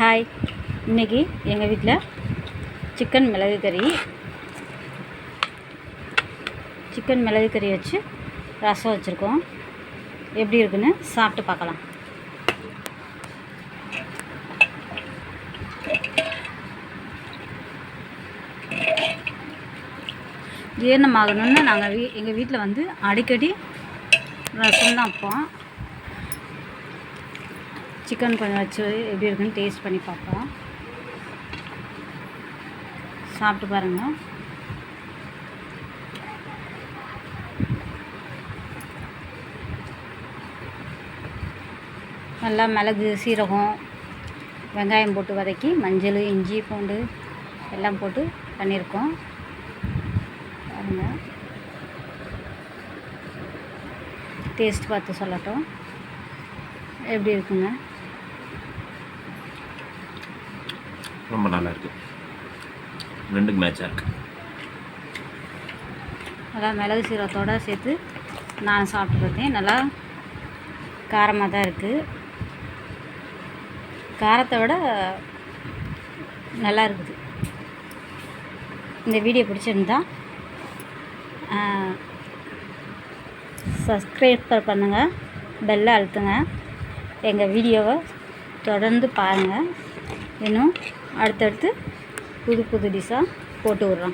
Hi, இன்றைக்கி எங்கள் வீட்டில் சிக்கன் மிளகு கறி வச்சு ரசம் வச்சுருக்கோம். எப்படி இருக்குன்னு சாப்பிட்டு பார்க்கலாம். ஜீரணமாகணும்னு நாங்கள் எங்கள் வீட்டில் வந்து அடிக்கடி ரசம் தான் வைப்போம். சிக்கன் கொஞ்சம் வச்சு எப்படி இருக்குன்னு டேஸ்ட் பண்ணி பார்ப்போம். சாப்பிட்டு பாருங்கள். நல்லா மிளகு, சீரகம், வெங்காயம் போட்டு வதக்கி மஞ்சள், இஞ்சி, பூண்டு எல்லாம் போட்டு பண்ணியிருக்கோம். பாருங்கள், டேஸ்ட் பார்த்து சொல்லட்டும் எப்படி இருக்குங்க. ரொம்ப நல்லா இருக்குது. ரெண்டுக்கு மேட்சாக இருக்குது. நல்லா மிளகு சீரகத்தோடு சேர்த்து நான் சாப்பிட்டு பார்த்தேன். நல்லா காரமாக தான் இருக்குது. காரத்தை விட நல்லா இருக்குது. இந்த வீடியோ பிடிச்சிருந்தா சப்ஸ்கிரைப் பண்ணுங்கள், பெல்லை அழுத்துங்க. எங்கள் வீடியோவை தொடர்ந்து பாருங்கள். இன்னும் அடுத்தடுத்து புது டிஷ்ஷாக போட்டு விட்றோம்.